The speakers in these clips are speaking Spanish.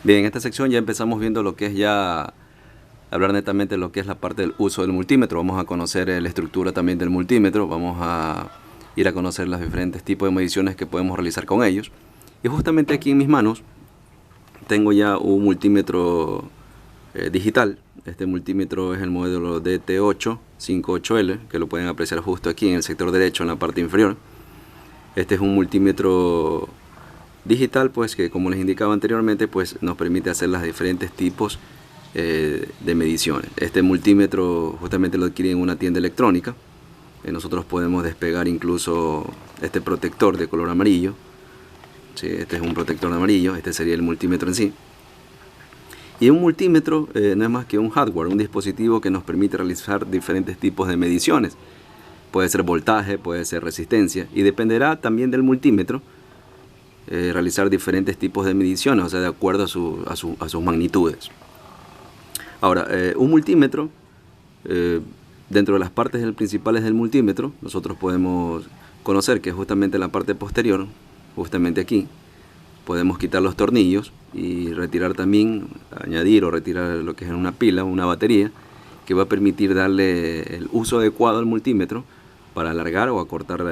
Bien, en esta sección ya empezamos viendo lo que es hablar netamente de lo que es la parte del uso del multímetro. Vamos a conocer la estructura también del multímetro, vamos a ir a conocer los diferentes tipos de mediciones que podemos realizar con ellos. Y justamente aquí en mis manos tengo ya un multímetro digital. Este multímetro es el modelo DT858L, que lo pueden apreciar justo aquí en el sector derecho, en la parte inferior. Este es un multímetro digital, pues, que como les indicaba anteriormente, pues nos permite hacer los diferentes tipos de mediciones. Este multímetro justamente lo adquirí en una tienda electrónica. Nosotros podemos despegar incluso este protector de color amarillo. Sí, este es un protector amarillo, este sería el multímetro en sí. Y un multímetro no es más que un hardware, un dispositivo que nos permite realizar diferentes tipos de mediciones. Puede ser voltaje, puede ser resistencia, y dependerá también del multímetro realizar diferentes tipos de mediciones, o sea, de acuerdo a sus magnitudes. Ahora, un multímetro, dentro de las partes principales del multímetro, nosotros podemos conocer que justamente en la parte posterior, justamente aquí, podemos quitar los tornillos y retirar también, añadir o retirar lo que es una pila, una batería, que va a permitir darle el uso adecuado al multímetro para alargar o acortar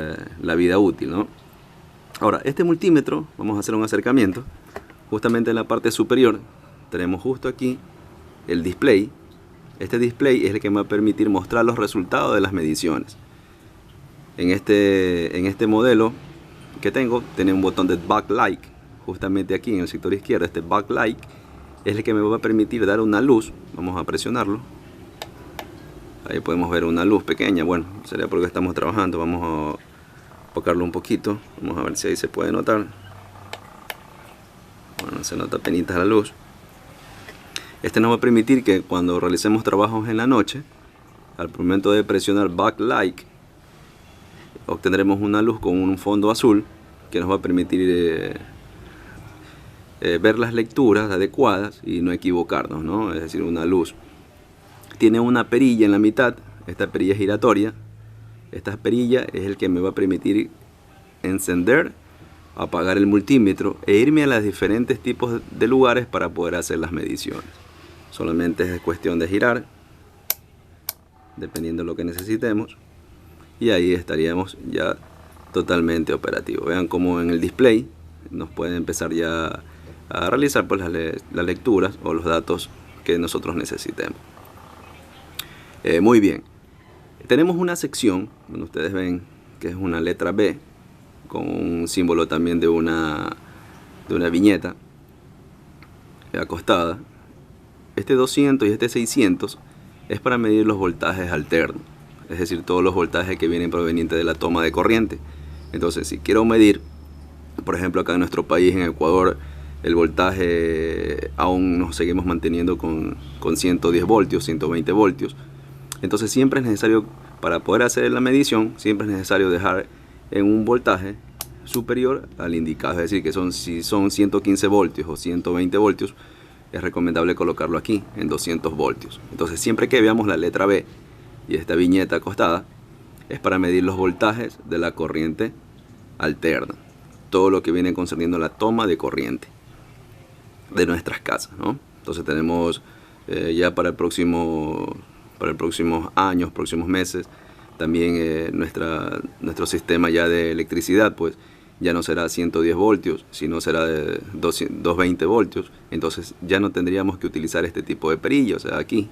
la vida útil, ¿no? Ahora, este multímetro, vamos a hacer un acercamiento. Justamente en la parte superior tenemos justo aquí el display. Este display es el que me va a permitir mostrar los resultados de las mediciones. En este modelo que tiene un botón de backlight. Justamente aquí en el sector izquierdo, este backlight es el que me va a permitir dar una luz. Vamos a presionarlo. Ahí podemos ver una luz pequeña. Bueno, sería porque estamos trabajando. Vamos a enfocarlo un poquito. Vamos a ver si ahí se puede notar. Bueno, se nota penitas la luz. Este nos va a permitir que cuando realicemos trabajos en la noche, al momento de presionar backlight, obtendremos una luz con un fondo azul que nos va a permitir ver las lecturas adecuadas y no equivocarnos, ¿no? Es decir, una luz. Tiene una perilla en la mitad, esta perilla giratoria. Esta perilla es el que me va a permitir encender, apagar el multímetro e irme a los diferentes tipos de lugares para poder hacer las mediciones. Solamente es cuestión de girar, dependiendo de lo que necesitemos, y ahí estaríamos ya totalmente operativos. Vean cómo en el display nos pueden empezar ya a realizar pues las lecturas o los datos que nosotros necesitemos. Muy bien. Tenemos una sección, donde ustedes ven que es una letra B, con un símbolo también de una viñeta acostada. Este 200 y este 600 es para medir los voltajes alternos, es decir, todos los voltajes que vienen provenientes de la toma de corriente. Entonces, si quiero medir, por ejemplo, acá en nuestro país, en Ecuador, el voltaje aún nos seguimos manteniendo con 110 voltios, 120 voltios. Entonces siempre es necesario, para poder hacer la medición, siempre es necesario dejar en un voltaje superior al indicado. Es decir, que si son 115 voltios o 120 voltios, es recomendable colocarlo aquí en 200 voltios. Entonces siempre que veamos la letra B y esta viñeta acostada, es para medir los voltajes de la corriente alterna. Todo lo que viene concerniendo la toma de corriente de nuestras casas, ¿no? Entonces tenemos ya para el próximos años, próximos meses, también nuestro sistema ya de electricidad, pues ya no será 110 voltios, sino será de 220 voltios. Entonces ya no tendríamos que utilizar este tipo de perilla, o sea, aquí,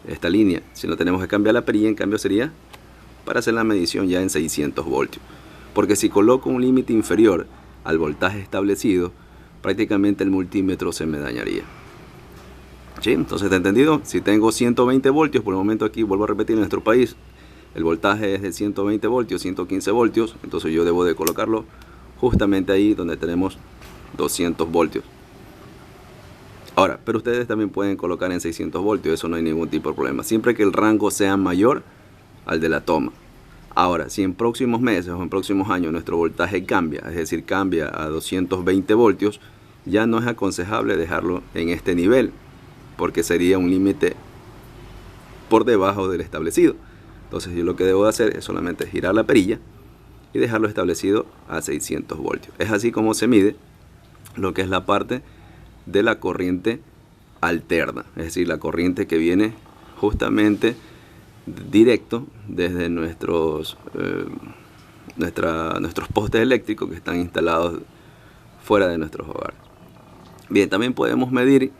esta línea, si no tenemos que cambiar la perilla, en cambio sería para hacer la medición ya en 600 voltios. Porque si coloco un límite inferior al voltaje establecido, prácticamente el multímetro se me dañaría. ¿Sí? Entonces, ¿está entendido? Si tengo 120 voltios, por el momento aquí, vuelvo a repetir, en nuestro país, el voltaje es de 120 voltios, 115 voltios, entonces yo debo de colocarlo justamente ahí donde tenemos 200 voltios. Ahora, pero ustedes también pueden colocar en 600 voltios, eso no hay ningún tipo de problema, siempre que el rango sea mayor al de la toma. Ahora, si en próximos meses o en próximos años nuestro voltaje cambia, es decir, cambia a 220 voltios, ya no es aconsejable dejarlo en este nivel, porque sería un límite por debajo del establecido. Entonces yo lo que debo de hacer es solamente girar la perilla y dejarlo establecido a 600 voltios. Es así como se mide lo que es la parte de la corriente alterna, es decir, la corriente que viene justamente directo desde nuestros postes eléctricos que están instalados fuera de nuestros hogares. Bien, también podemos medir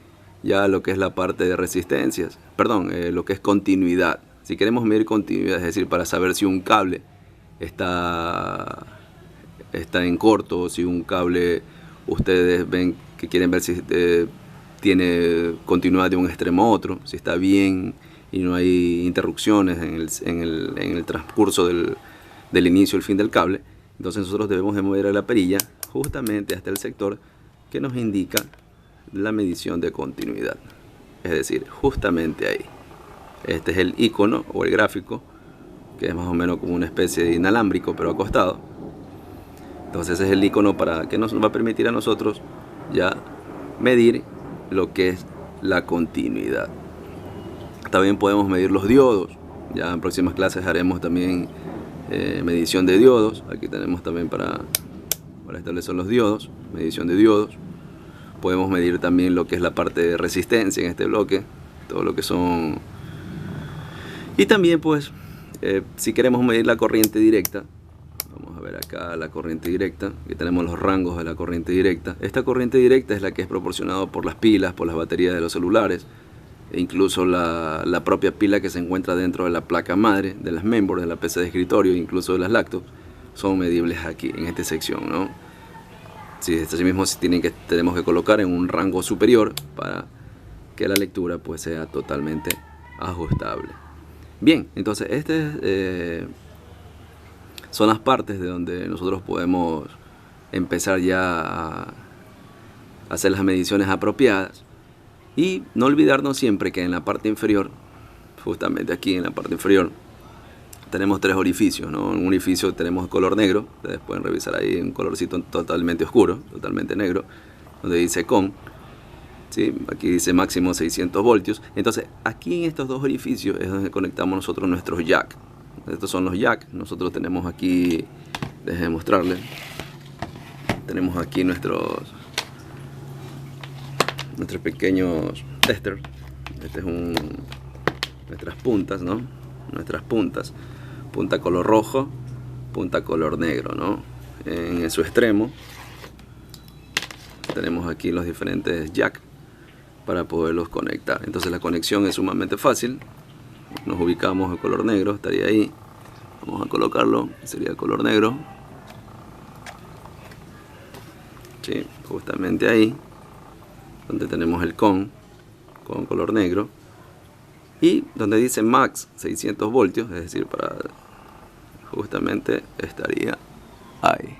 ya lo que es la parte de resistencias, lo que es continuidad. Si queremos medir continuidad, es decir, para saber si un cable está en corto, o si un cable ustedes ven que quieren ver si tiene continuidad de un extremo a otro, si está bien y no hay interrupciones en el transcurso del inicio y el fin del cable. Entonces nosotros debemos de mover a la perilla justamente hasta el sector que nos indica la medición de continuidad, es decir, justamente ahí. Este es el icono o el gráfico, que es más o menos como una especie de inalámbrico pero acostado. Entonces ese es el icono que nos va a permitir a nosotros ya medir lo que es la continuidad. También podemos medir los diodos. Ya en próximas clases haremos también medición de diodos. Aquí tenemos también para establecer los diodos, medición de diodos. Podemos medir también lo que es la parte de resistencia en este bloque, todo lo que son. Y también pues si queremos medir la corriente directa, vamos a ver acá la corriente directa. Aquí tenemos los rangos de la corriente directa. Esta corriente directa es la que es proporcionada por las pilas, por las baterías de los celulares, e incluso la propia pila que se encuentra dentro de la placa madre, de las mainboards, de la PC de escritorio, incluso de las laptops, son medibles aquí en esta sección, ¿no? Sí, así mismo tenemos que colocar en un rango superior para que la lectura pues sea totalmente ajustable. Bien, entonces son las partes de donde nosotros podemos empezar ya a hacer las mediciones apropiadas. Y no olvidarnos siempre que en la parte inferior, justamente aquí en la parte inferior, tenemos tres orificios, ¿no? En un orificio tenemos color negro, ustedes pueden revisar ahí un colorcito totalmente oscuro, totalmente negro, donde dice CON, ¿sí? Aquí dice máximo 600 voltios. Entonces aquí en estos dos orificios es donde conectamos nosotros nuestros jack. Estos son los jack. Nosotros tenemos aquí, déjenme mostrarles, tenemos aquí nuestros pequeños testers. Este es nuestras puntas, ¿no? Nuestras puntas, punta color rojo, punta color negro, ¿no? En su extremo tenemos aquí los diferentes jack para poderlos conectar. Entonces la conexión es sumamente fácil. Nos ubicamos el color negro, estaría ahí. Vamos a colocarlo, sería el color negro, sí, justamente ahí donde tenemos el con color negro, y donde dice max 600 voltios, es decir, justamente estaría ahí.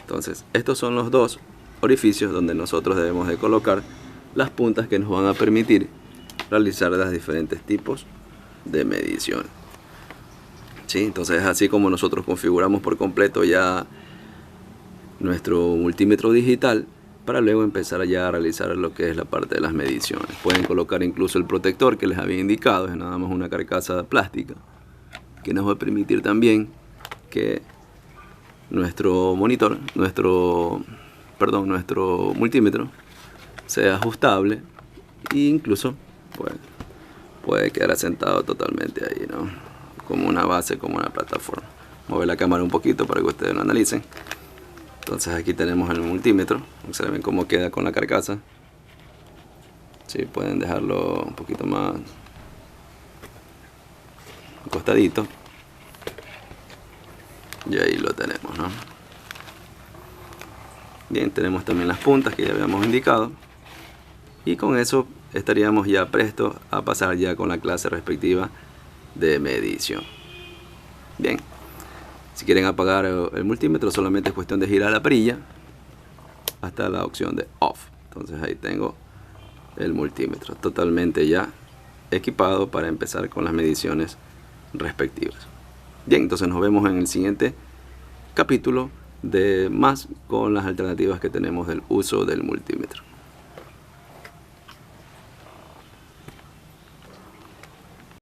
Entonces estos son los dos orificios donde nosotros debemos de colocar las puntas que nos van a permitir realizar los diferentes tipos de medición. ¿Sí? Entonces es así como nosotros configuramos por completo ya nuestro multímetro digital, para luego empezar ya a realizar lo que es la parte de las mediciones. Pueden colocar incluso el protector que les había indicado, es nada más una carcasa plástica que nos va a permitir también que nuestro multímetro sea ajustable e incluso puede quedar asentado totalmente ahí, ¿no? Como una base, como una plataforma. Mover la cámara un poquito para que ustedes lo analicen. Entonces aquí tenemos el multímetro, observen cómo queda con la carcasa. Sí, pueden dejarlo un poquito más acostadito. Y ahí lo tenemos, ¿no? Bien, tenemos también las puntas que ya habíamos indicado. Y con eso estaríamos ya prestos a pasar ya con la clase respectiva de medición. Bien. Si quieren apagar el multímetro, solamente es cuestión de girar la perilla hasta la opción de off. Entonces ahí tengo el multímetro totalmente ya equipado para empezar con las mediciones respectivas. Bien, entonces nos vemos en el siguiente capítulo de más con las alternativas que tenemos del uso del multímetro.